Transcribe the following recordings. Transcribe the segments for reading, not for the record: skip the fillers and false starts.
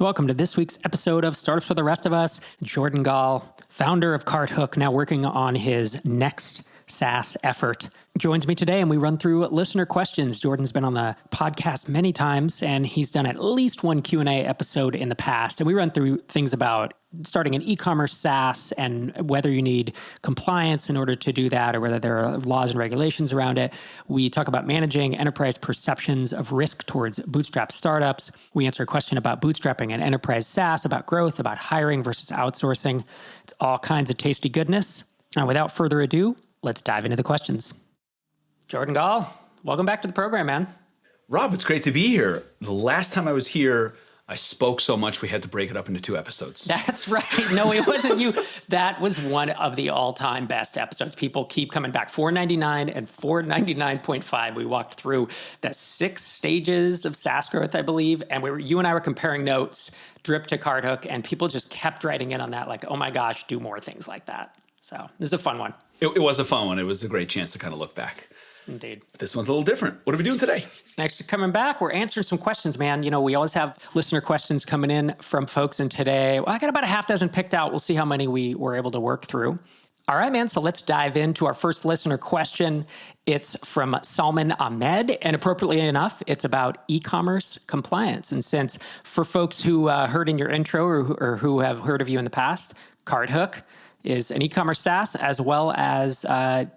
Welcome to this week's episode of Startups for the Rest of Us. Jordan Gall, founder of Carthook, now working on his next SaaS effort, joins me today and we run through listener questions. Jordan's been on the podcast many times and he's done at least one Q&A episode in the past. And we run through things about starting an e-commerce SaaS and whether you need compliance in order to do that or whether there are laws and regulations around it. We talk about managing enterprise perceptions of risk towards bootstrap startups. We answer a question about bootstrapping an enterprise SaaS, about growth, about hiring versus outsourcing. It's all kinds of tasty goodness. And without further ado, let's dive into the questions. Jordan Gall, welcome back to the program, man. Rob, it's great to be here. The last time I was here, I spoke so much we had to break it up into 2 episodes. That's right. No, it wasn't you. That was one of the all-time best episodes. People keep coming back. 499 and 499.5. We walked through the 6 stages of SaaS growth, I believe. And you and I were comparing notes, drip to Carthook, and people just kept writing in on that like, oh my gosh, do more things like that. So this is a fun one. It was a fun one. It was a great chance to kind of look back. Indeed. This one's a little different. What are we doing today? Thanks for coming back. We're answering some questions, man. You know, we always have listener questions coming in from folks. And today, I got about a half dozen picked out. We'll see how many we were able to work through. All right, man. So let's dive into our first listener question. It's from Salman Ahmed. And appropriately enough, it's about e-commerce compliance. And since for folks who heard in your intro or who have heard of you in the past, Carthook is an e-commerce SaaS, as well as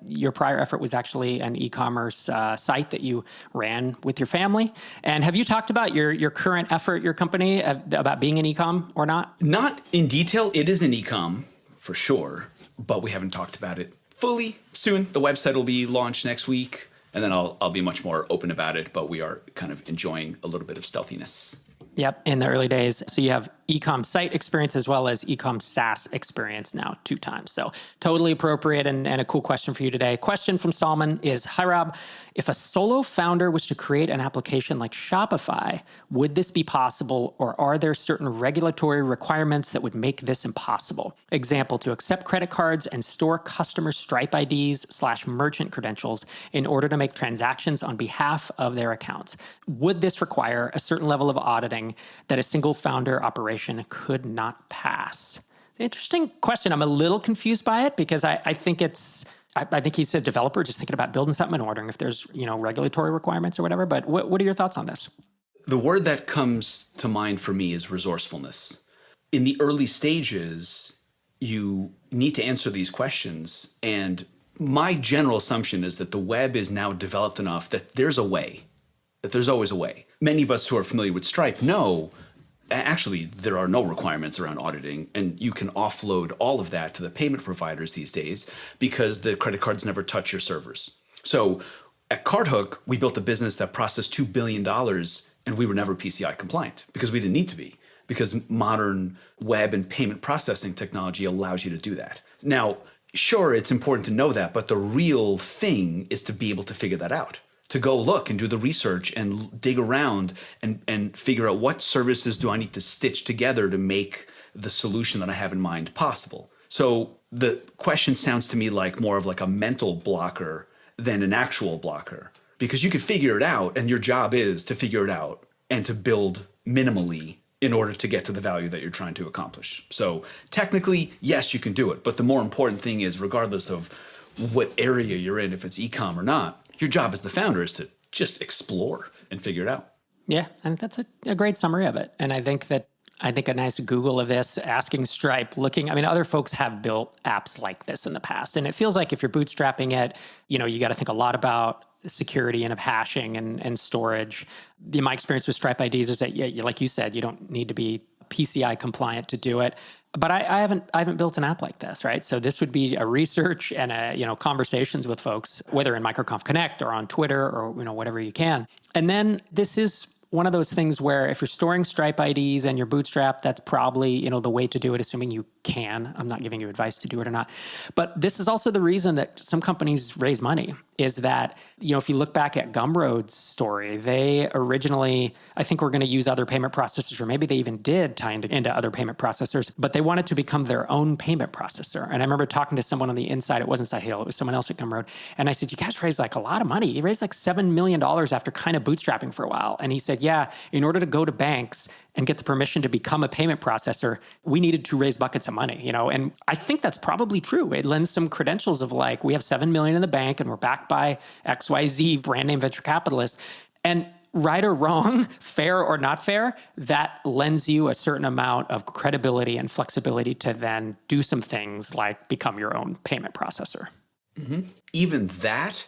your prior effort was actually an e-commerce site that you ran with your family. And have you talked about your current effort, your company, about being an e-com or not? Not in detail. It is an e-com, for sure, but we haven't talked about it fully. Soon, the website will be launched next week, and then I'll be much more open about it, but we are kind of enjoying a little bit of stealthiness. Yep, in the early days. So you have e-com site experience as well as e-com SaaS experience now 2 times. So totally appropriate and a cool question for you today. Question from Salman is, hi Rob, if a solo founder was to create an application like Shopify, would this be possible or are there certain regulatory requirements that would make this impossible? Example, to accept credit cards and store customer Stripe IDs/merchant credentials in order to make transactions on behalf of their accounts. Would this require a certain level of auditing that a single founder operation could not pass? Interesting question. I'm a little confused by it because I think I think he's a developer just thinking about building something and wondering if there's, regulatory requirements or whatever. But what are your thoughts on this? The word that comes to mind for me is resourcefulness. In the early stages, you need to answer these questions. And my general assumption is that the web is now developed enough that there's a way, that there's always a way. Many of us who are familiar with Stripe know actually, there are no requirements around auditing, and you can offload all of that to the payment providers these days because the credit cards never touch your servers. So at Carthook, we built a business that processed $2 billion, and we were never PCI compliant because we didn't need to be, because modern web and payment processing technology allows you to do that. Now, sure, it's important to know that, but the real thing is to be able to figure that out. To go look and do the research and dig around and figure out what services do I need to stitch together to make the solution that I have in mind possible. So the question sounds to me like more of like a mental blocker than an actual blocker, because you can figure it out and your job is to figure it out and to build minimally in order to get to the value that you're trying to accomplish. So technically, yes, you can do it. But the more important thing is, regardless of what area you're in, if it's e-com or not, your job as the founder is to just explore and figure it out. Yeah, I think that's a great summary of it. And I think a nice Google of this, asking Stripe, other folks have built apps like this in the past. And it feels like if you're bootstrapping it, you got to think a lot about security and of hashing and storage. My experience with Stripe IDs is that, like you said, you don't need to be PCI compliant to do it. But I haven't built an app like this, right? So this would be a research and conversations with folks, whether in MicroConf Connect or on Twitter or whatever you can. And then this is one of those things where if you're storing Stripe IDs and you're bootstrapped, that's probably the way to do it, assuming you can. I'm not giving you advice to do it or not. But this is also the reason that some companies raise money, is that, if you look back at Gumroad's story, they originally, I think, were going to use other payment processors, or maybe they even did tie into other payment processors, but they wanted to become their own payment processor. And I remember talking to someone on the inside, it wasn't Sahil, it was someone else at Gumroad. And I said, you guys raised like a lot of money. You raised like $7 million after kind of bootstrapping for a while. And he said, yeah, in order to go to banks and get the permission to become a payment processor, we needed to raise buckets of money, and I think that's probably true. It lends some credentials of like, we have $7 million in the bank and we're backed by XYZ brand name venture capitalists. And right or wrong, fair or not fair, that lends you a certain amount of credibility and flexibility to then do some things like become your own payment processor. Mm-hmm. Even that,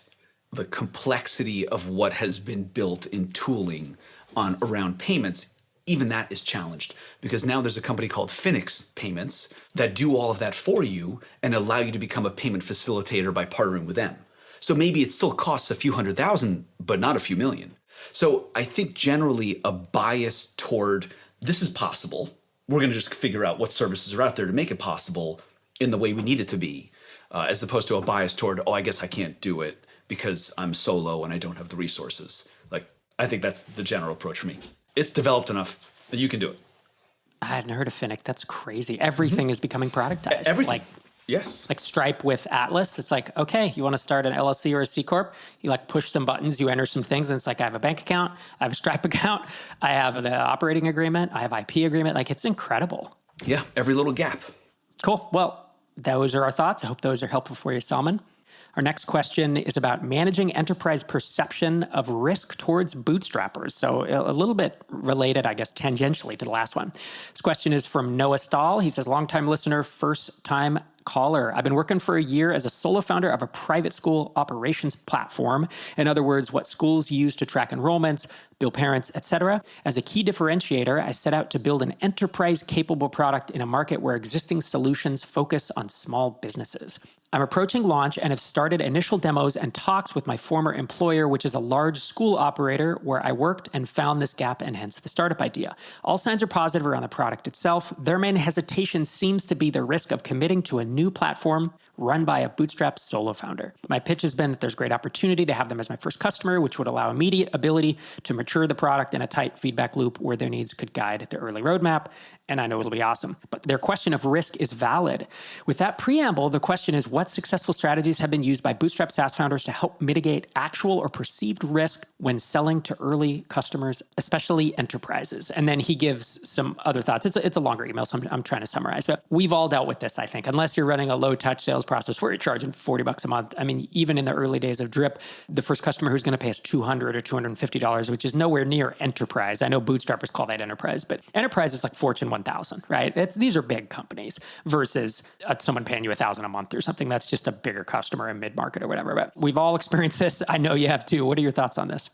the complexity of what has been built in tooling around payments, even that is challenged because now there's a company called Phoenix Payments that do all of that for you and allow you to become a payment facilitator by partnering with them. So maybe it still costs a few $100,000, but not a few million. So I think generally a bias toward this is possible. We're going to just figure out what services are out there to make it possible in the way we need it to be, as opposed to a bias toward, I guess I can't do it because I'm solo and I don't have the resources. Like, I think that's the general approach for me. It's developed enough that you can do it. I hadn't heard of Finnick. That's crazy. Everything is becoming productized. Everything. Yes. Like Stripe with Atlas. It's like, okay, you want to start an LLC or a C Corp? You like push some buttons, you enter some things, and it's like, I have a bank account, I have a Stripe account, I have the operating agreement, I have IP agreement. Like, it's incredible. Yeah, every little gap. Cool. Well, those are our thoughts. I hope those are helpful for you, Salman. Our next question is about managing enterprise perception of risk towards bootstrappers. So a little bit related, I guess, tangentially to the last one. This question is from Noah Stahl. He says, longtime listener, first time caller. I've been working for a year as a solo founder of a private school operations platform. In other words, what schools use to track enrollments, bill parents, etc. As a key differentiator, I set out to build an enterprise-capable product in a market where existing solutions focus on small businesses. I'm approaching launch and have started initial demos and talks with my former employer, which is a large school operator where I worked and found this gap and hence the startup idea. All signs are positive around the product itself. Their main hesitation seems to be the risk of committing to a new platform run by a bootstrap solo founder. My pitch has been that there's great opportunity to have them as my first customer, which would allow immediate ability to mature the product in a tight feedback loop where their needs could guide the early roadmap. And I know it'll be awesome. But their question of risk is valid. With that preamble, the question is, what successful strategies have been used by bootstrap SaaS founders to help mitigate actual or perceived risk when selling to early customers, especially enterprises? And then he gives some other thoughts. It's a longer email, so I'm trying to summarize. But we've all dealt with this, I think. Unless you're running a low-touch sales process where you're charging $40 a month. I mean, even in the early days of Drip, the first customer who's going to pay us $200 or $250, which is nowhere near enterprise. I know bootstrappers call that enterprise, but enterprise is like Fortune 1000, right? These are big companies versus someone paying you $1,000 a month or something. That's just a bigger customer in mid-market or whatever. But we've all experienced this. I know you have too. What are your thoughts on this?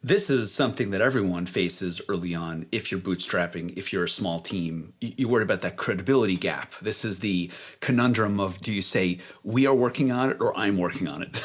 This is something that everyone faces early on. If you're bootstrapping, if you're a small team, you worry about that credibility gap. This is the conundrum of, do you say, we are working on it or I'm working on it?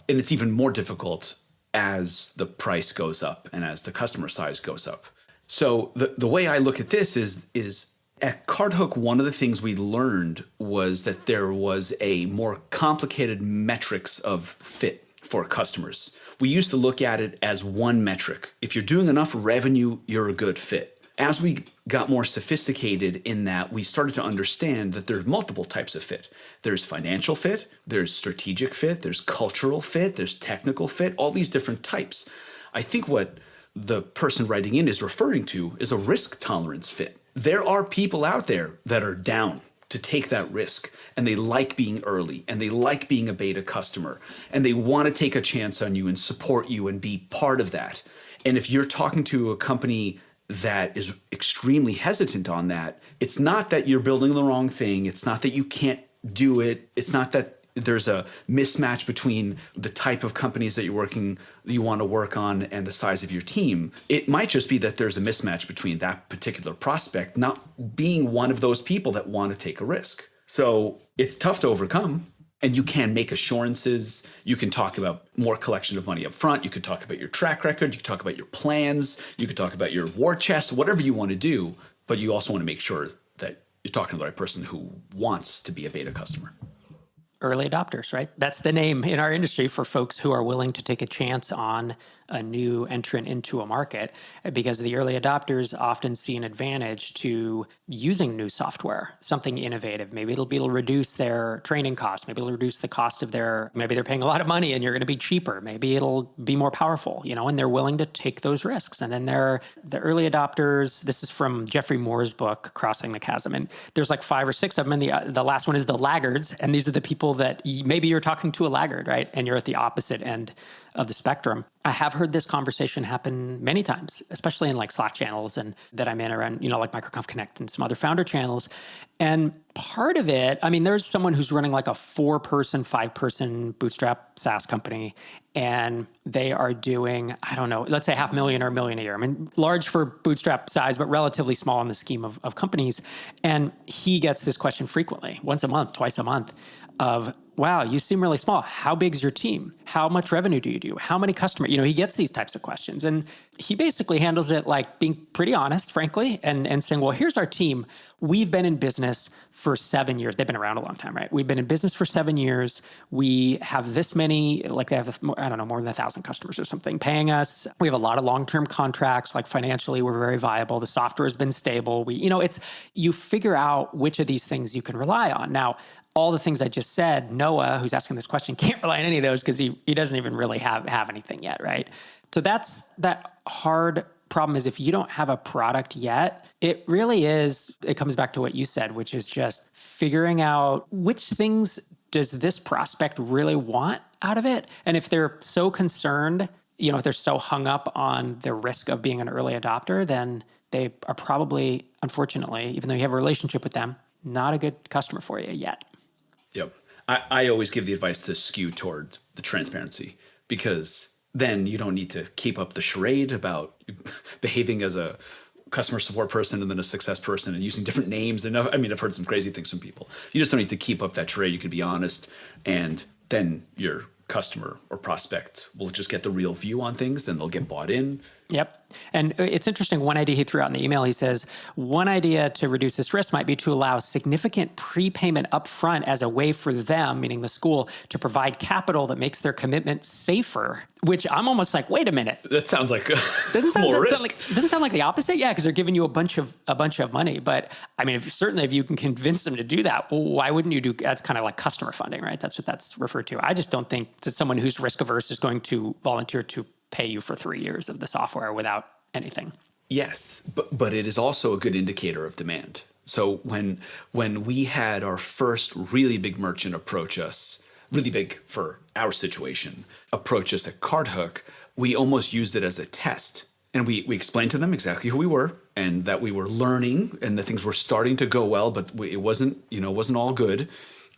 And it's even more difficult as the price goes up and as the customer size goes up. So the way I look at this is at CardHook, one of the things we learned was that there was a more complicated metrics of fit for customers. We used to look at it as one metric. If you're doing enough revenue, you're a good fit. As we got more sophisticated in that, we started to understand that there's multiple types of fit. There's financial fit, there's strategic fit, there's cultural fit, there's technical fit, all these different types. I think what the person writing in is referring to is a risk tolerance fit. There are people out there that are down to take that risk, and they like being early, and they like being a beta customer, and they want to take a chance on you and support you and be part of that. And if you're talking to a company that is extremely hesitant on that, it's not that you're building the wrong thing. It's not that you can't do it. It's not that there's a mismatch between the type of companies that you want to work on and the size of your team. It might just be that there's a mismatch between that particular prospect not being one of those people that want to take a risk. So it's tough to overcome, and you can make assurances. You can talk about more collection of money up front. You could talk about your track record. You could talk about your plans. You could talk about your war chest, whatever you want to do. But you also want to make sure that you're talking to the right person who wants to be a beta customer. Early adopters, right? That's the name in our industry for folks who are willing to take a chance on a new entrant into a market, because the early adopters often see an advantage to using new software, something innovative. Maybe it'll reduce their training costs. Maybe it'll reduce the cost of maybe they're paying a lot of money and you're going to be cheaper. Maybe it'll be more powerful, and they're willing to take those risks. And then the early adopters. This is from Jeffrey Moore's book, Crossing the Chasm. And there's like 5 or 6 of them. And the last one is the Laggards. And these are the people that maybe you're talking to a laggard, right? And you're at the opposite end of the spectrum. I have heard this conversation happen many times, especially in like Slack channels and that I'm in around, like MicroConf Connect and some other founder channels. And part of it, there's someone who's running like a 4-person, 5-person bootstrap SaaS company, and they are doing, I don't know, let's say $500,000 or $1 million a year. Large for bootstrap size, but relatively small in the scheme of companies. And he gets this question frequently, once a month, twice a month, of, wow, you seem really small. How big's your team? How much revenue do you do? How many customers? He gets these types of questions. And he basically handles it like being pretty honest, frankly, and saying, well, here's our team. We've been in business for 7 years. They've been around a long time, right? We've been in business for 7 years. We have this many, like they have, more than 1,000 customers or something paying us. We have a lot of long-term contracts. Like financially, we're very viable. The software has been stable. You figure out which of these things you can rely on. Now, all the things I just said, Noah, who's asking this question, can't rely on any of those because he doesn't even really have anything yet, right? So that's that hard problem, is if you don't have a product yet, it comes back to what you said, which is just figuring out which things does this prospect really want out of it? And if they're so concerned, if they're so hung up on the risk of being an early adopter, then they are probably, unfortunately, even though you have a relationship with them, not a good customer for you yet. Yep. I always give the advice to skew toward the transparency, because then you don't need to keep up the charade about behaving as a customer support person and then a success person and using different names. And I've heard some crazy things from people. You just don't need to keep up that charade. You can be honest, and then your customer or prospect will just get the real view on things. Then they'll get bought in. Yep. And it's interesting. One idea he threw out in the email, he says, one idea to reduce this risk might be to allow significant prepayment upfront as a way for them, meaning the school, to provide capital that makes their commitment safer, which I'm almost like, wait a minute. That sounds like more risk. Doesn't sound like the opposite? Yeah, because they're giving you a bunch of money. But if you can convince them to do that, why wouldn't you do? That's kind of like customer funding, right? That's what that's referred to. I just don't think that someone who's risk averse is going to volunteer to pay you for 3 years of the software without anything. Yes, but it is also a good indicator of demand. So when we had our first really big merchant approach us, really big for our situation, approach us at CardHook, we almost used it as a test. And we explained to them exactly who we were and that we were learning and that things were starting to go well, but it wasn't all good.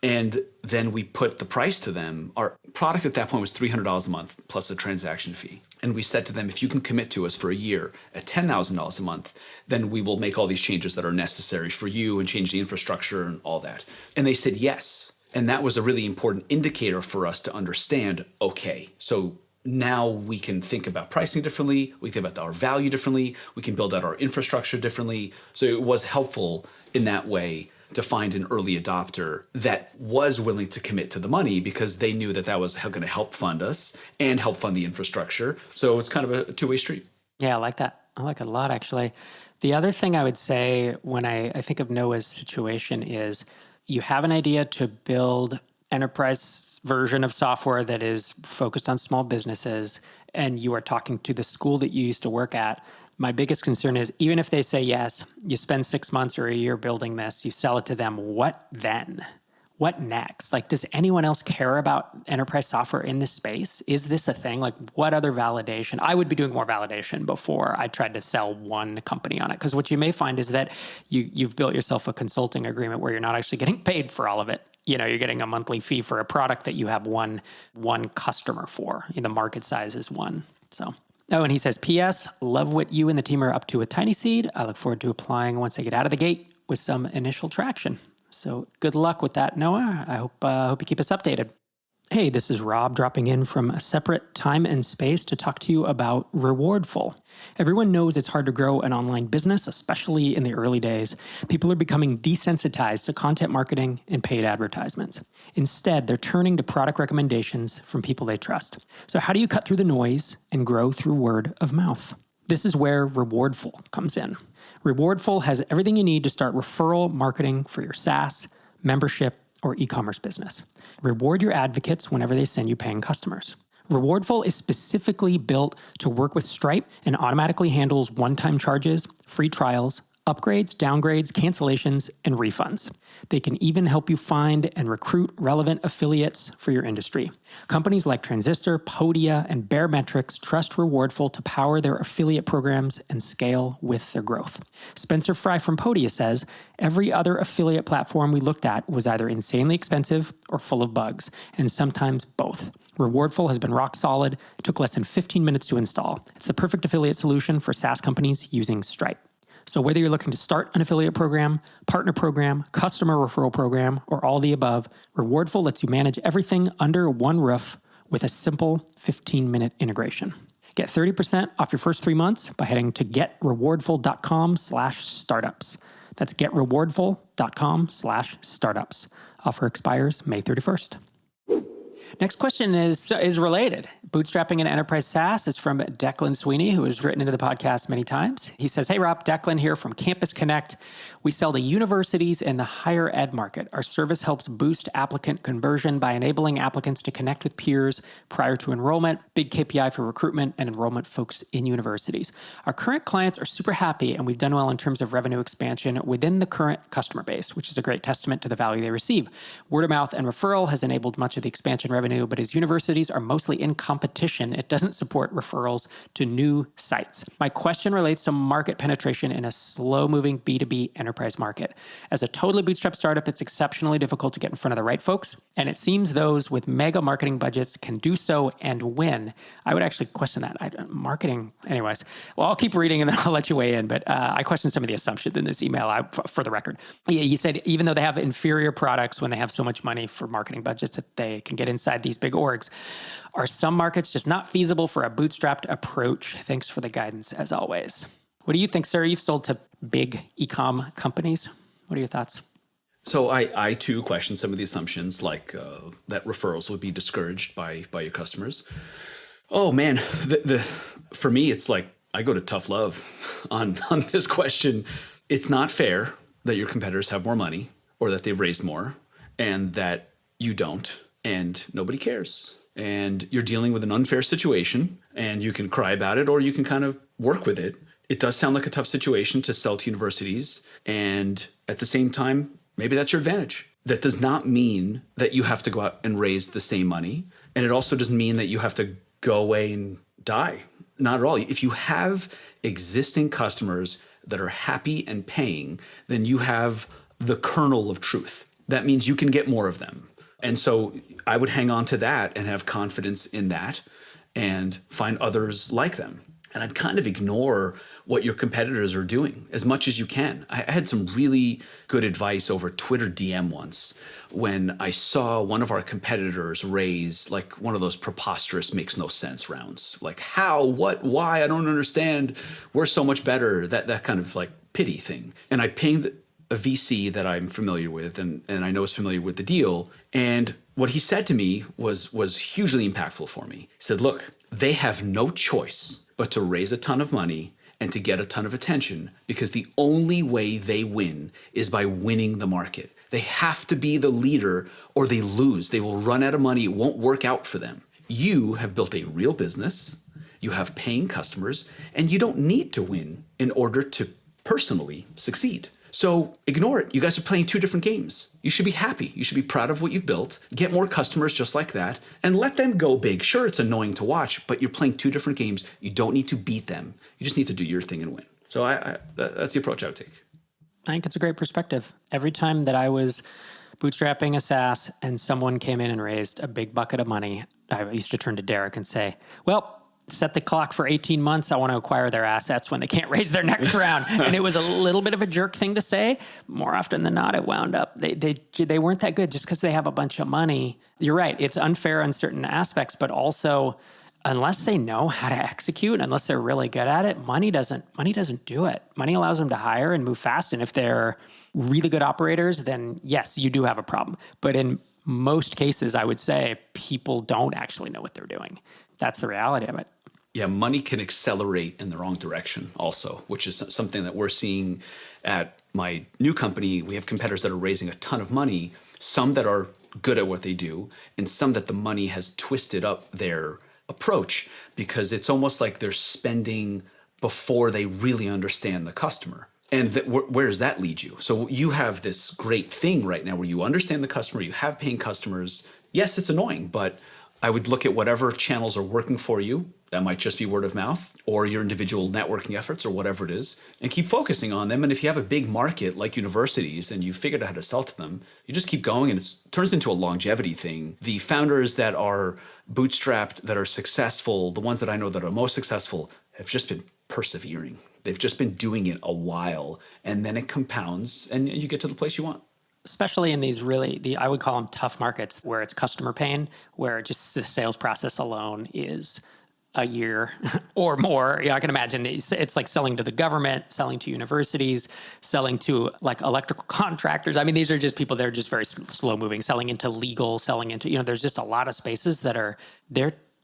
And then we put the price to them. Our product at that point was $300 a month plus a transaction fee. And we said to them, if you can commit to us for a year at $10,000 a month, then we will make all these changes that are necessary for you and change the infrastructure and all that. And they said yes. And that was a really important indicator for us to understand, okay, so now we can think about pricing differently. We think about our value differently. We can build out our infrastructure differently. So it was helpful in that way to find an early adopter that was willing to commit to the money, because they knew that was going to help fund us and help fund the infrastructure. So it's kind of a two-way street. Yeah, I like that. I like it a lot, actually. The other thing I would say when I think of Noah's situation is you have an idea to build enterprise version of software that is focused on small businesses, and you are talking to the school that you used to work at. My biggest concern is, even if they say yes, you spend 6 months or a year building this, you sell it to them, what then? What next? Like, does anyone else care about enterprise software in this space? Is this a thing? Like, what other validation? I would be doing more validation before I tried to sell one company on it. Because what you may find is that you've built yourself a consulting agreement where you're not actually getting paid for all of it. You're getting a monthly fee for a product that you have one customer for. The market size is one. So... Oh, and he says, P.S., love what you and the team are up to with Tiny Seed. I look forward to applying once I get out of the gate with some initial traction. So good luck with that, Noah. I hope you keep us updated. Hey, this is Rob dropping in from a separate time and space to talk to you about Rewardful. Everyone knows it's hard to grow an online business, especially in the early days. People are becoming desensitized to content marketing and paid advertisements. Instead, they're turning to product recommendations from people they trust. So how do you cut through the noise and grow through word of mouth? This is where Rewardful comes in. Rewardful has everything you need to start referral marketing for your SaaS, membership, or e-commerce business. Reward your advocates whenever they send you paying customers. Rewardful is specifically built to work with Stripe and automatically handles one-time charges, free trials, upgrades, downgrades, cancellations, and refunds. They can even help you find and recruit relevant affiliates for your industry. Companies like Transistor, Podia, and Baremetrics trust Rewardful to power their affiliate programs and scale with their growth. Spencer Fry from Podia says, every other affiliate platform we looked at was either insanely expensive or full of bugs, and sometimes both. Rewardful has been rock solid. It took less than 15 minutes to install. It's the perfect affiliate solution for SaaS companies using Stripe. So whether you're looking to start an affiliate program, partner program, customer referral program, or all the above, Rewardful lets you manage everything under one roof with a simple 15-minute integration. Get 30% off your first 3 months by heading to getrewardful.com/startups. That's getrewardful.com/startups. Offer expires May 31st. Next question is related. Bootstrapping an enterprise SaaS is from Declan Sweeney, who has written into the podcast many times. He says, hey, Rob, Declan here from Campus Connect. We sell to universities in the higher ed market. Our service helps boost applicant conversion by enabling applicants to connect with peers prior to enrollment, big KPI for recruitment and enrollment folks in universities. Our current clients are super happy, and we've done well in terms of revenue expansion within the current customer base, which is a great testament to the value they receive. Word of mouth and referral has enabled much of the expansion revenue, but as universities are mostly in competition, it doesn't support referrals to new sites. My question relates to market penetration in a slow-moving B2B enterprise market. As a totally bootstrapped startup, it's exceptionally difficult to get in front of the right folks, and it seems those with mega marketing budgets can do so and win. I would actually question that. Marketing, anyways. Well, I'll keep reading and then I'll let you weigh in, but I question some of the assumptions in this email for the record. You said even though they have inferior products when they have so much money for marketing budgets that they can get inside these big orgs, are some markets just not feasible for a bootstrapped approach? Thanks for the guidance, as always. What do you think, sir? You've sold to big e-com companies. What are your thoughts? So I too question some of the assumptions, like that referrals would be discouraged by your customers. Oh man, for me, it's like I go to tough love on this question. It's not fair that your competitors have more money or that they've raised more and that you don't, and nobody cares. And you're dealing with an unfair situation, and you can cry about it or you can kind of work with it. It does sound like a tough situation to sell to universities, and at the same time, maybe that's your advantage. That does not mean that you have to go out and raise the same money, and it also doesn't mean that you have to go away and die. Not at all. If you have existing customers that are happy and paying, then you have the kernel of truth. That means you can get more of them. And so I would hang on to that and have confidence in that and find others like them. And I'd kind of ignore what your competitors are doing as much as you can. I had some really good advice over Twitter DM once when I saw one of our competitors raise like one of those preposterous makes no sense rounds. Like how, what, why, I don't understand. We're so much better. That kind of like pity thing. And I pinged a VC that I'm familiar with and I know is familiar with the deal. And what he said to me was hugely impactful for me. He said, look, they have no choice but to raise a ton of money and to get a ton of attention because the only way they win is by winning the market. They have to be the leader or they lose. They will run out of money. It won't work out for them. You have built a real business. You have paying customers, and you don't need to win in order to personally succeed. So ignore it. You guys are playing two different games. You should be happy. You should be proud of what you've built. Get more customers just like that and let them go big. Sure, it's annoying to watch, but you're playing two different games. You don't need to beat them. You just need to do your thing and win. So that's the approach I would take. I think it's a great perspective. Every time that I was bootstrapping a SaaS and someone came in and raised a big bucket of money, I used to turn to Derek and say, well, set the clock for 18 months. I want to acquire their assets when they can't raise their next round. And it was a little bit of a jerk thing to say. More often than not, it wound up, they weren't that good just because they have a bunch of money. You're right. It's unfair on certain aspects, but also unless they know how to execute, unless they're really good at it, money doesn't do it. Money allows them to hire and move fast. And if they're really good operators, then yes, you do have a problem. But in most cases, I would say people don't actually know what they're doing. That's the reality of it. Yeah, money can accelerate in the wrong direction also, which is something that we're seeing at my new company. We have competitors that are raising a ton of money, some that are good at what they do, and some that the money has twisted up their approach because it's almost like they're spending before they really understand the customer. And where does that lead you? So you have this great thing right now where you understand the customer, you have paying customers. Yes, it's annoying, but I would look at whatever channels are working for you. That might just be word of mouth or your individual networking efforts or whatever it is, and keep focusing on them. And if you have a big market like universities and you've figured out how to sell to them, you just keep going and it turns into a longevity thing. The founders that are bootstrapped, that are successful, the ones that I know that are most successful have just been persevering. They've just been doing it a while, and then it compounds and you get to the place you want. Especially in these I would call them tough markets where it's customer pain, where just the sales process alone is a year or more. I can imagine it's like selling to the government, selling to universities, selling to like electrical contractors. I mean, these are just people that are just very slow moving, selling into legal, selling into, there's just a lot of spaces they're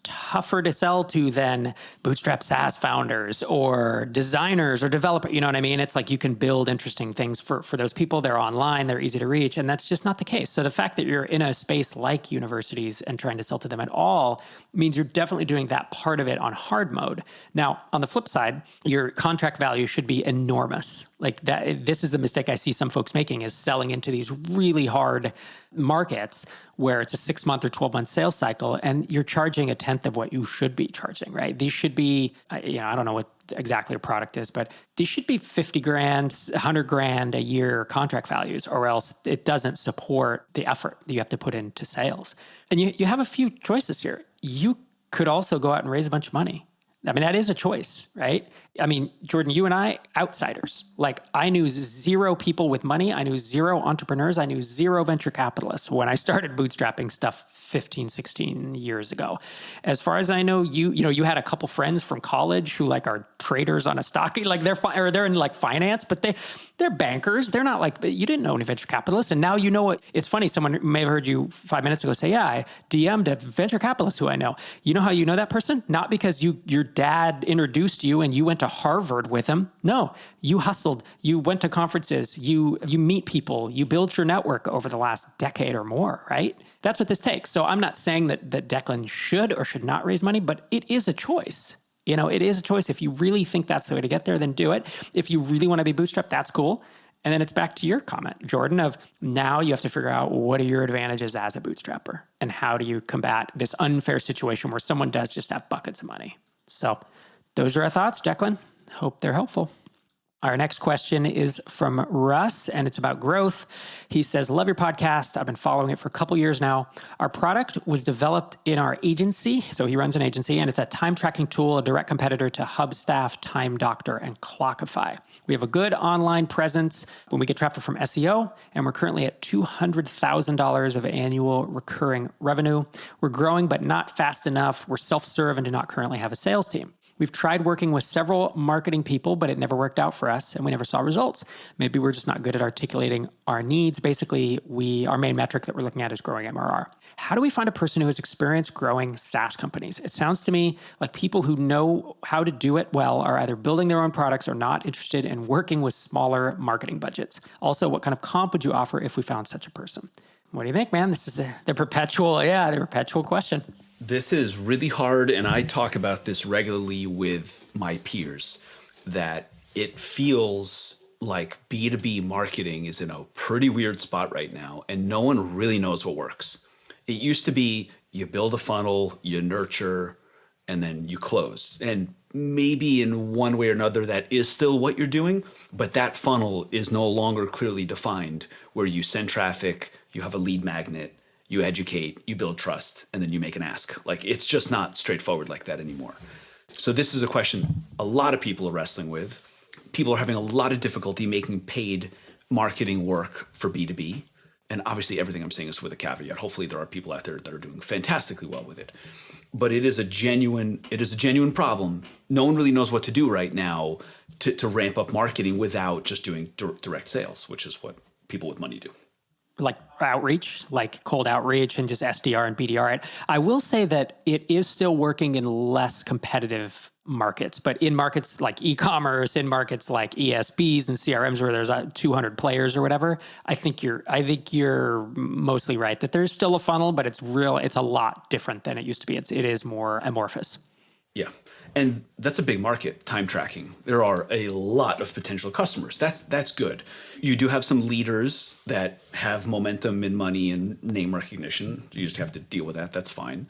tougher to sell to than bootstrap SaaS founders or designers or developers. You know what I mean? It's like you can build interesting things for those people. They're online, they're easy to reach, and that's just not the case. So the fact that you're in a space like universities and trying to sell to them at all means you're definitely doing that part of it on hard mode. Now, on the flip side, your contract value should be enormous. Like that, this is the mistake I see some folks making, is selling into these really hard markets where it's a 6-month or 12-month sales cycle and you're charging a tenth of what you should be charging, right? These should be, I don't know what exactly a product is, but these should be 50 grand, 100 grand a year contract values, or else it doesn't support the effort that you have to put into sales. And you have a few choices here. You could also go out and raise a bunch of money. I mean, that is a choice, right? I mean, Jordan, you and I, outsiders. Like, I knew 0 people with money. I knew 0 entrepreneurs. I knew 0 venture capitalists when I started bootstrapping stuff 15, 16 years ago. As far as I know, you had a couple friends from college who like are traders on a stock, like they're in like finance, but they're bankers. They're not like, you didn't know any venture capitalists. And now you know what, it's funny. Someone may have heard you 5 minutes ago say, yeah, I DM'd a venture capitalist who I know. You know how you know that person? Not because your dad introduced you and you went to Harvard with him. No, you hustled. You went to conferences. You meet people. You build your network over the last decade or more, right? That's what this takes. So I'm not saying that Declan should or should not raise money, but it is a choice. It is a choice. If you really think that's the way to get there, then do it. If you really want to be bootstrapped, that's cool. And then it's back to your comment, Jordan, of now you have to figure out what are your advantages as a bootstrapper and how do you combat this unfair situation where someone does just have buckets of money. So those are our thoughts, Declan. Hope they're helpful. Our next question is from Russ, and it's about growth. He says, love your podcast. I've been following it for a couple years now. Our product was developed in our agency. So he runs an agency, and it's a time tracking tool, a direct competitor to Hubstaff, Time Doctor, and Clockify. We have a good online presence when we get traffic from SEO, and we're currently at $200,000 of annual recurring revenue. We're growing, but not fast enough. We're self-serve and do not currently have a sales team. We've tried working with several marketing people, but it never worked out for us and we never saw results. Maybe we're just not good at articulating our needs. Basically, our main metric that we're looking at is growing MRR. How do we find a person who has experience growing SaaS companies? It sounds to me like people who know how to do it well are either building their own products or not interested in working with smaller marketing budgets. Also, what kind of comp would you offer if we found such a person? What do you think, man? This is the perpetual question. This is really hard, and I talk about this regularly with my peers, that it feels like B2B marketing is in a pretty weird spot right now, and no one really knows what works. It used to be you build a funnel, you nurture, and then you close. And maybe in one way or another that is still what you're doing, but that funnel is no longer clearly defined, where you send traffic, you have a lead magnet, you educate, you build trust, and then you make an ask. Like, it's just not straightforward like that anymore. So this is a question a lot of people are wrestling with. People are having a lot of difficulty making paid marketing work for B2B. And obviously everything I'm saying is with a caveat. Hopefully there are people out there that are doing fantastically well with it. But it is a genuine problem. No one really knows what to do right now to ramp up marketing without just doing direct sales, which is what people with money do. Like outreach, like cold outreach and just SDR and BDR. I will say that it is still working in less competitive markets, but in markets like e-commerce, in markets like ESBs and CRMs where there's 200 players or whatever, I think you're mostly right that there's still a funnel, but it's a lot different than it used to be. It is more amorphous. Yeah. And that's a big market, time tracking. There are a lot of potential customers. That's good. You do have some leaders that have momentum and money and name recognition. You just have to deal with that. That's fine.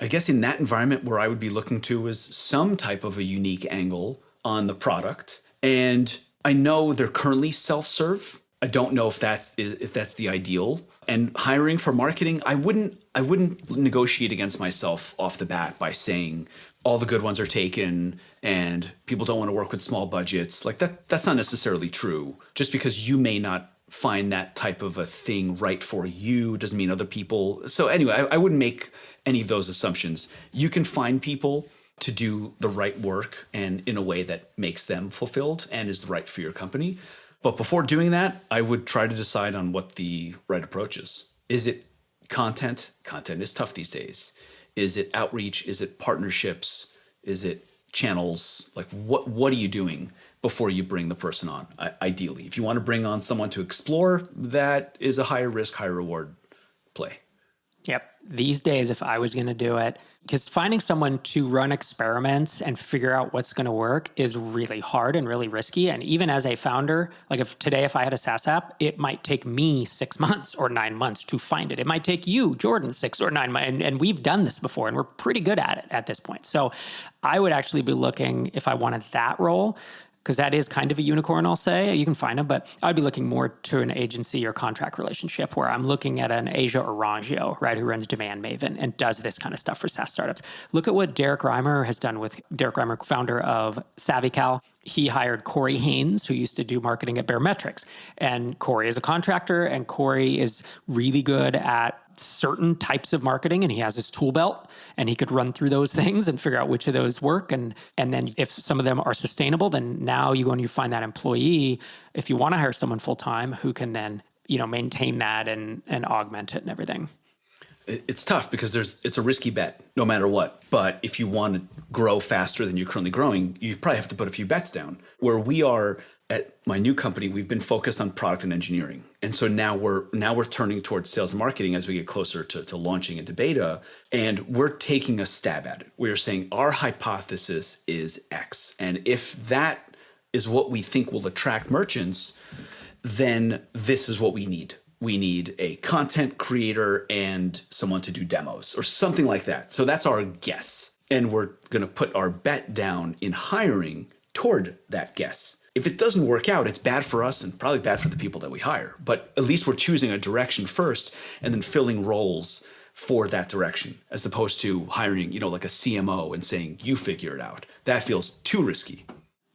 I guess in that environment, where I would be looking to is some type of a unique angle on the product. And I know they're currently self-serve. I don't know if that's the ideal. And hiring for marketing, I wouldn't negotiate against myself off the bat by saying all the good ones are taken and people don't want to work with small budgets. Like that's not necessarily true. Just because you may not find that type of a thing right for you doesn't mean other people. So anyway, I wouldn't make any of those assumptions. You can find people to do the right work and in a way that makes them fulfilled and is right for your company. But before doing that, I would try to decide on what the right approach is. Is it content? Content is tough these days. Is it outreach? Is it partnerships? Is it channels? Like what are you doing before you bring the person on? Ideally, if you want to bring on someone to explore, that is a higher risk, higher reward play. Yep. These days, if I was going to do it, because finding someone to run experiments and figure out what's going to work is really hard and really risky. And even as a founder, like if I had a SaaS app, it might take me 6 months or 9 months to find it. It might take you, Jordan, 6 or 9 months. And we've done this before and we're pretty good at it at this point. So I would actually be looking, if I wanted that role, because that is kind of a unicorn, I'll say. You can find them, but I'd be looking more to an agency or contract relationship where I'm looking at an Asia Orangio, right, who runs Demand Maven and does this kind of stuff for SaaS startups. Look at what Derek Reimer has done with Derek Reimer, founder of SavvyCal. He hired Corey Haynes, who used to do marketing at Barometrics. And Corey is a contractor, and Corey is really good at certain types of marketing, and he has his tool belt, and he could run through those things and figure out which of those work. And then if some of them are sustainable, then now you go and you find that employee, if you want to hire someone full-time, who can then, maintain that and augment it and everything. It's tough because it's a risky bet no matter what. But if you want to grow faster than you're currently growing, you probably have to put a few bets down. Where we are at my new company, we've been focused on product and engineering. And so now we're turning towards sales and marketing as we get closer to launching into beta. And we're taking a stab at it. We're saying our hypothesis is X. And if that is what we think will attract merchants, then this is what we need. We need a content creator and someone to do demos or something like that. So that's our guess. And we're going to put our bet down in hiring toward that guess. If it doesn't work out, it's bad for us and probably bad for the people that we hire. But at least we're choosing a direction first and then filling roles for that direction, as opposed to hiring, like a CMO and saying, you figure it out. That feels too risky.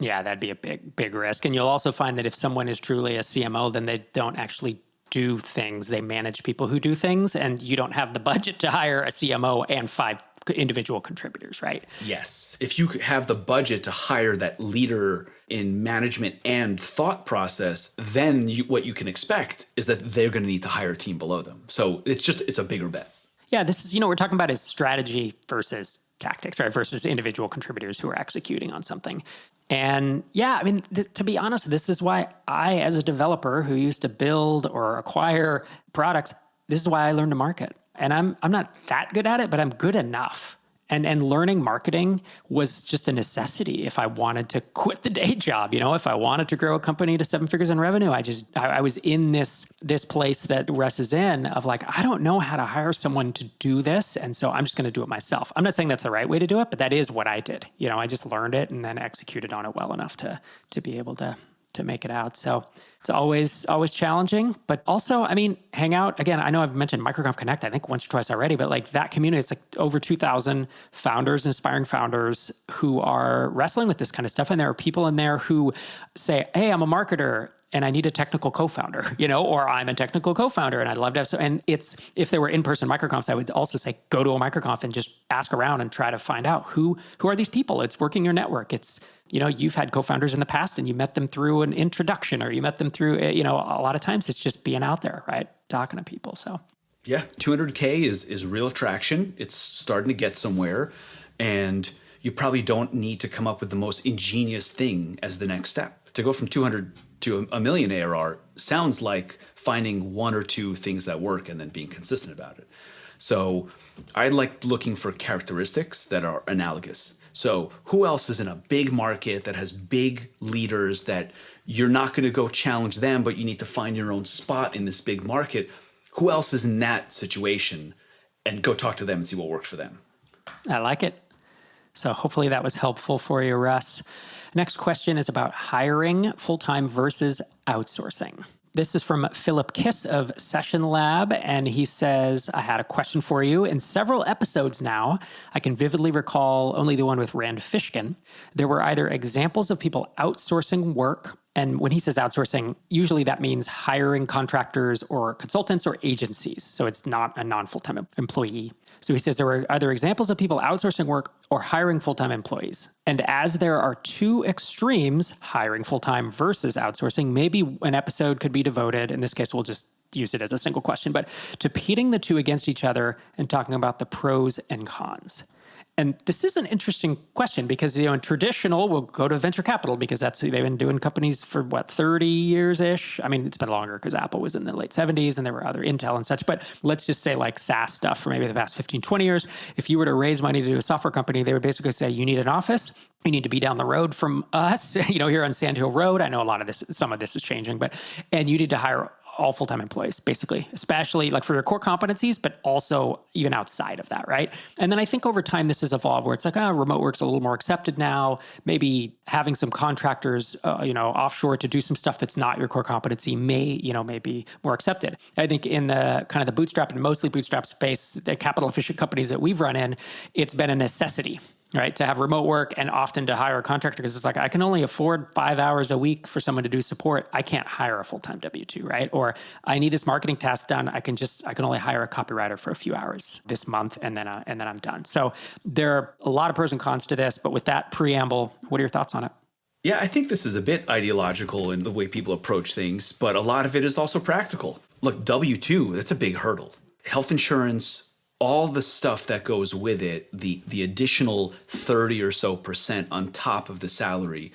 Yeah, that'd be a big risk. And you'll also find that if someone is truly a CMO, then they don't actually do things. They manage people who do things, and you don't have the budget to hire a CMO and 5 individual contributors, right? Yes. If you have the budget to hire that leader in management and thought process, then what you can expect is that they're going to need to hire a team below them. So it's a bigger bet. Yeah, this is, we're talking about is strategy versus tactics, right? Versus individual contributors who are executing on something. And yeah, to be honest, this is why I, as a developer who used to build or acquire products, this is why I learned to market. And I'm not that good at it, but I'm good enough. And learning marketing was just a necessity if I wanted to quit the day job. If I wanted to grow a company to 7 figures in revenue, I was in this place that Russ is in of like, I don't know how to hire someone to do this. And so I'm just going to do it myself. I'm not saying that's the right way to do it, but that is what I did. I just learned it and then executed on it well enough to be able to to make it out. So it's always challenging, but also, I mean, hang out. Again, I know I've mentioned MicroConf Connect, I think once or twice already, but like that community, it's like over 2,000 founders, inspiring founders who are wrestling with this kind of stuff. And there are people in there who say, hey, I'm a marketer and I need a technical co-founder, or I'm a technical co-founder and I'd love to have so. And it's, if there were in-person microconfs, I would also say, go to a microconf and just ask around and try to find out who are these people? It's working your network. It's, you've had co-founders in the past and you met them through an introduction or you met them through, a lot of times it's just being out there, right? Talking to people. So yeah, 200K is real attraction. It's starting to get somewhere, and you probably don't need to come up with the most ingenious thing as the next step. To go from 200 to a million ARR sounds like finding one or two things that work and then being consistent about it. So I like looking for characteristics that are analogous. So who else is in a big market that has big leaders that you're not going to go challenge them, but you need to find your own spot in this big market? Who else is in that situation? And go talk to them and see what works for them. I like it. So hopefully that was helpful for you, Russ. Next question is about hiring full-time versus outsourcing. This is from Philip Kiss of Session Lab, and he says, I had a question for you. In several episodes now, I can vividly recall only the one with Rand Fishkin. There were either examples of people outsourcing work, and when he says outsourcing, usually that means hiring contractors or consultants or agencies. So it's not a non-full-time employee. So he says there were either examples of people outsourcing work or hiring full-time employees. And as there are two extremes, hiring full-time versus outsourcing, maybe an episode could be devoted, in this case, we'll just use it as a single question, but to pitting the two against each other and talking about the pros and cons. And this is an interesting question because, in traditional, we'll go to venture capital because they've been doing companies for 30 years-ish. I mean, it's been longer because Apple was in the late 70s and there were other Intel and such. But let's just say like SaaS stuff for maybe the past 15, 20 years. If you were to raise money to do a software company, they would basically say, you need an office. You need to be down the road from us, here on Sand Hill Road. I know some of this is changing, and you need to hire all full-time employees, basically, especially like for your core competencies, but also even outside of that, right? And then I think over time, this has evolved where it's like, remote work's a little more accepted now. Maybe having some contractors, offshore to do some stuff that's not your core competency may be more accepted. I think in the kind of the bootstrap and mostly bootstrap space, the capital efficient companies that we've run in, it's been a necessity, right? To have remote work and often to hire a contractor because it's like, I can only afford 5 hours a week for someone to do support. I can't hire a full-time W-2, right? Or I need this marketing task done. I can only hire a copywriter for a few hours this month and then I'm done. So there are a lot of pros and cons to this, but with that preamble, what are your thoughts on it? Yeah, I think this is a bit ideological in the way people approach things, but a lot of it is also practical. Look, W-2, that's a big hurdle. Health insurance, all the stuff that goes with it, the additional 30 or so % on top of the salary,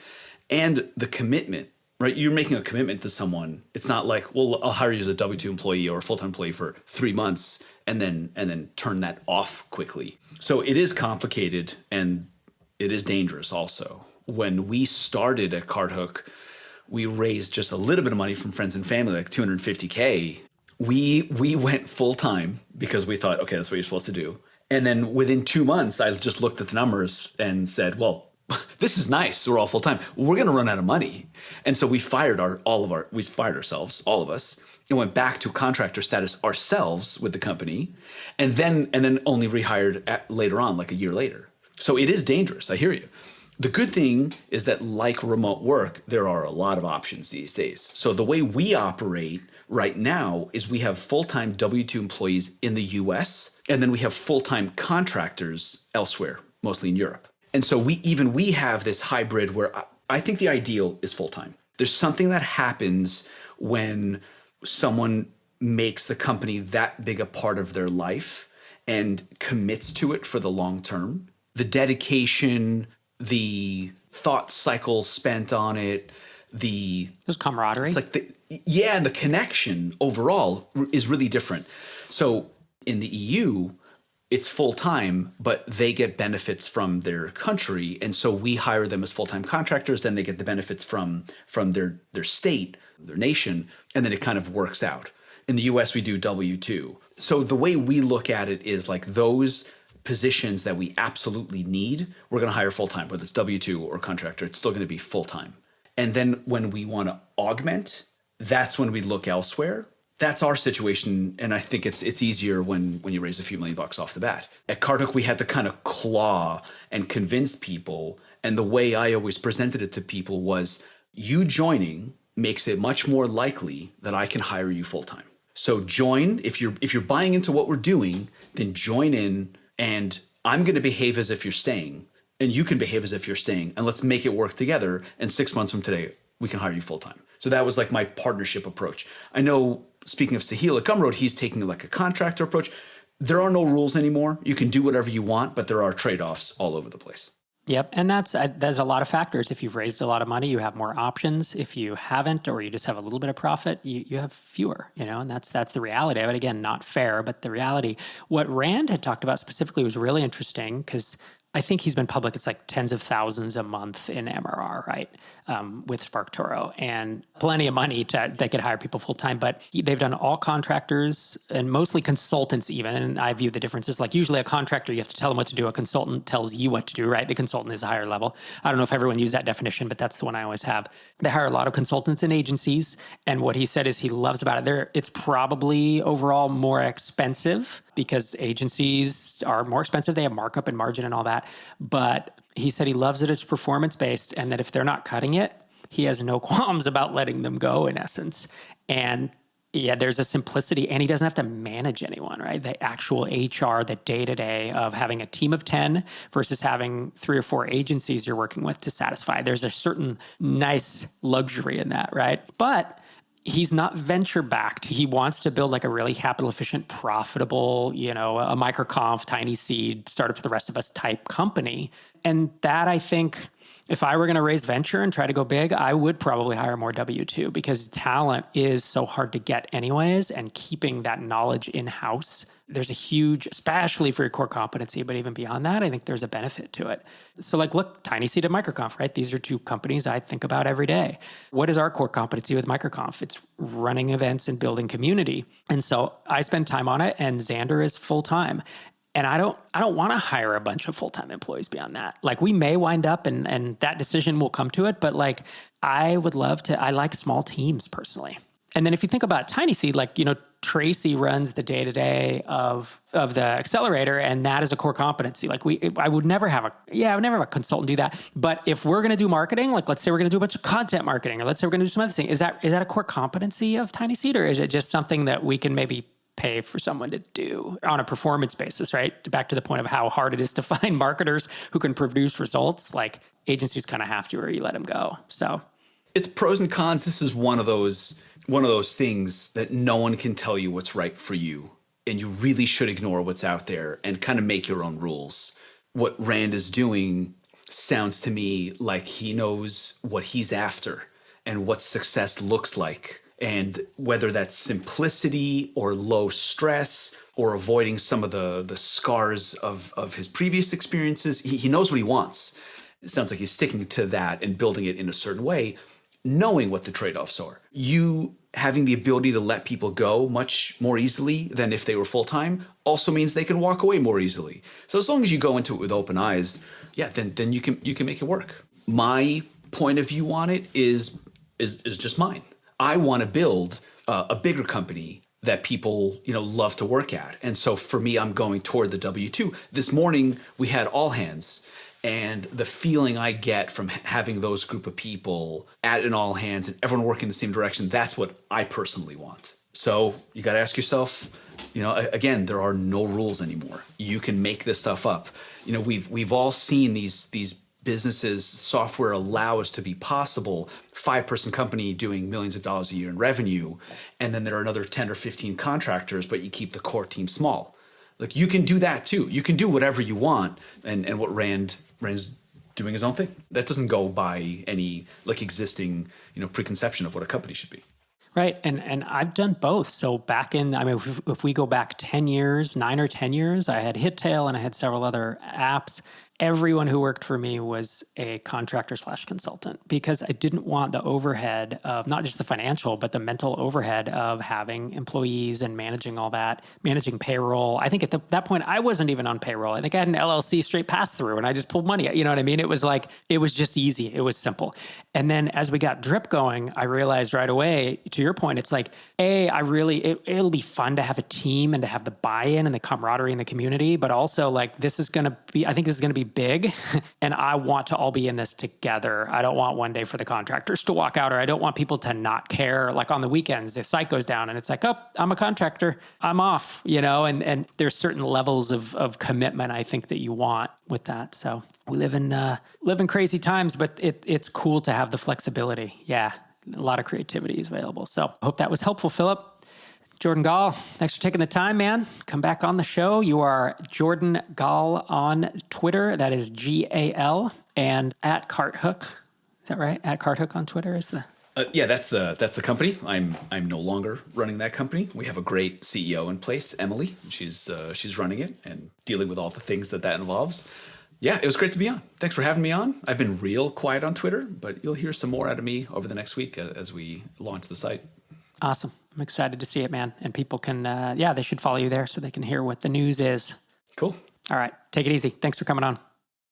and the commitment, right? You're making a commitment to someone. It's not like, well, I'll hire you as a W-2 employee or a full-time employee for 3 months and then turn that off quickly. So it is complicated and it is dangerous also. When we started at CardHook, we raised just a little bit of money from friends and family, like $250K. We went full time because we thought, okay, that's what you're supposed to do. And then within 2 months, I just looked at the numbers and said, well, this is nice. We're all full time. We're going to run out of money. And so we fired ourselves, all of us, and went back to contractor status ourselves with the company, and then only rehired later on, like a year later. So it is dangerous. I hear you. The good thing is that, like remote work, there are a lot of options these days. So the way we operate right now is we have full-time W-2 employees in the US, and then we have full-time contractors elsewhere, mostly in Europe. And so we have this hybrid where I think the ideal is full-time. There's something that happens when someone makes the company that big a part of their life and commits to it for the long term. The dedication, the thought cycles spent on it, there's camaraderie. It's like and the connection overall is really different. So in the EU, it's full-time, but they get benefits from their country. And so we hire them as full-time contractors, then they get the benefits from their state, their nation, and then it kind of works out. In the US, we do W-2. So the way we look at it is like those positions that we absolutely need, we're going to hire full-time, whether it's W-2 or contractor, it's still going to be full-time. And then when we want to augment, that's when we look elsewhere. That's our situation. And I think it's easier when you raise a few $1,000,000 off the bat. At Cardhook, we had to kind of claw and convince people. And the way I always presented it to people was, you joining makes it much more likely that I can hire you full time. So join, if you're buying into what we're doing, then join in, and I'm going to behave as if you're staying, and you can behave as if you're staying, and let's make it work together. And 6 months from today, we can hire you full time. So that was like my partnership approach. I know, speaking of Sahil at Gumroad, he's taking like a contractor approach. There are no rules anymore. You can do whatever you want, but there are trade-offs all over the place. Yep. And there's a lot of factors. If you've raised a lot of money, you have more options. If you haven't, or you just have a little bit of profit, you have fewer, and that's the reality of it. Again, not fair, but the reality. What Rand had talked about specifically was really interesting, because I think he's been public. It's like tens of thousands a month in MRR, right? With SparkToro, and plenty of money that could hire people full time. But they've done all contractors and mostly consultants even. And I view the differences like, usually a contractor, you have to tell them what to do. A consultant tells you what to do, right? The consultant is a higher level. I don't know if everyone uses that definition, but that's the one I always have. They hire a lot of consultants and agencies. And what he said is he loves about it. It's probably overall more expensive because agencies are more expensive. They have markup and margin and all that. But he said he loves it. It's performance-based, and that if they're not cutting it, he has no qualms about letting them go, in essence. And yeah, there's a simplicity, and he doesn't have to manage anyone, right? The actual HR, the day-to-day of having a team of 10 versus having 3 or 4 agencies you're working with to satisfy. There's a certain nice luxury in that, right? But he's not venture-backed. He wants to build like a really capital-efficient, profitable, a microconf, tiny seed, startup for the rest of us type company. And that, I think, if I were going to raise venture and try to go big, I would probably hire more W-2, because talent is so hard to get anyways, and keeping that knowledge in-house, there's a huge, especially for your core competency, but even beyond that, I think there's a benefit to it. So like, look, Tiny Seed and Microconf, right? These are 2 companies I think about every day. What is our core competency with Microconf? It's running events and building community. And so I spend time on it, and Xander is full-time. And I don't want to hire a bunch of full-time employees beyond that. Like, we may wind up and that decision will come to it, but like, I would love to, I like small teams personally. And then if you think about Tiny Seed, like, Tracy runs the day-to-day of the accelerator, and that is a core competency. Like, I would never have a consultant do that. But if we're going to do marketing, like, let's say we're going to do a bunch of content marketing, or let's say we're going to do some other thing, is that a core competency of Tiny Seed, or is it just something that we can maybe pay for someone to do on a performance basis, right? Back to the point of how hard it is to find marketers who can produce results. Like, agencies kind of have to, or you let them go. So it's pros and cons. This is one of those things that no one can tell you what's right for you, and you really should ignore what's out there and kind of make your own rules. What Rand is doing sounds to me like he knows what he's after and what success looks like. And whether that's simplicity or low stress or avoiding some of the scars of his previous experiences, he knows what he wants. It sounds like he's sticking to that and building it in a certain way, knowing what the trade-offs are. You having the ability to let people go much more easily than if they were full-time also means they can walk away more easily. So as long as you go into it with open eyes, then you can make it work. My point of view on it is just mine. I want to build a bigger company that people, love to work at. And so for me, I'm going toward the W-2. This morning, we had all hands. And the feeling I get from having those group of people at an all hands and everyone working in the same direction, that's what I personally want. So you got to ask yourself, again, there are no rules anymore. You can make this stuff up. We've all seen these businesses, software allow us to be possible, 5-person company doing millions of dollars a year in revenue, and then there are another 10 or 15 contractors, but you keep the core team small. Like, you can do that too. You can do whatever you want, and what Rand's doing his own thing. That doesn't go by any existing preconception of what a company should be. Right. And I've done both. So back in, if we go back 10 years, 9 or 10 years, I had HitTail and I had several other apps. everyone who worked for me was a contractor / consultant because I didn't want the overhead of not just the financial, but the mental overhead of having employees and managing all that, managing payroll. I think at that point, I wasn't even on payroll. I think I had an LLC straight pass through and I just pulled money. You know what I mean? It was like, it was just easy. It was simple. And then as we got Drip going, I realized right away, to your point, it's like, it'll be fun to have a team and to have the buy-in and the camaraderie in the community, but also like, I think this is going to be big and I want to all be in this together. I don't want one day for the contractors to walk out, or I don't want people to not care. Like on the weekends, the site goes down and it's like, oh, I'm a contractor, I'm off, and there's certain levels of commitment I think that you want with that. So we live in crazy times, but it's cool to have the flexibility. Yeah. A lot of creativity is available. So I hope that was helpful, Philip. Jordan Gall, thanks for taking the time, man. Come back on the show. You are Jordan Gall on Twitter. That is GAL, and at CartHook. Is that right? At CartHook on Twitter is the... Yeah, that's the company. I'm no longer running that company. We have a great CEO in place, Emily. She's running it and dealing with all the things that involves. Yeah, it was great to be on. Thanks for having me on. I've been real quiet on Twitter, but you'll hear some more out of me over the next week as we launch the site. Awesome. I'm excited to see it, man. And people can, they should follow you there so they can hear what the news is. Cool. All right. Take it easy. Thanks for coming on.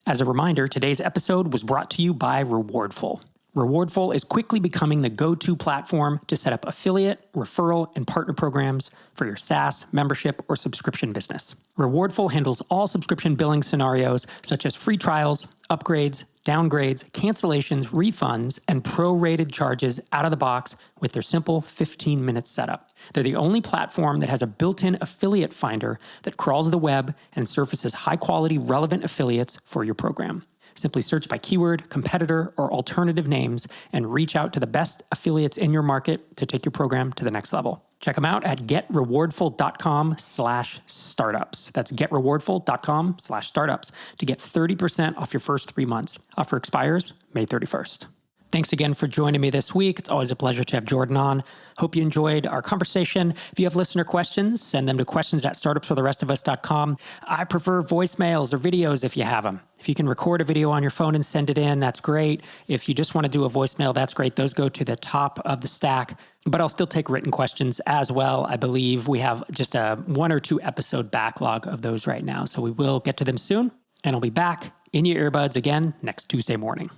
As a reminder, today's episode was brought to you by Rewardful. Rewardful is quickly becoming the go-to platform to set up affiliate, referral, and partner programs for your SaaS, membership, or subscription business. Rewardful handles all subscription billing scenarios such as free trials, upgrades, downgrades, cancellations, refunds, and prorated charges out of the box with their simple 15-minute setup. They're the only platform that has a built-in affiliate finder that crawls the web and surfaces high-quality, relevant affiliates for your program. Simply search by keyword, competitor, or alternative names and reach out to the best affiliates in your market to take your program to the next level. Check them out at getrewardful.com/startups. That's getrewardful.com/startups to get 30% off your first 3 months. Offer expires May 31st. Thanks again for joining me this week. It's always a pleasure to have Jordan on. Hope you enjoyed our conversation. If you have listener questions, send them to questions@startupsfortherestofus.com. I prefer voicemails or videos if you have them. If you can record a video on your phone and send it in, that's great. If you just want to do a voicemail, that's great. Those go to the top of the stack, but I'll still take written questions as well. I believe we have just a 1 or 2 episode backlog of those right now. So we will get to them soon, and I'll be back in your earbuds again next Tuesday morning.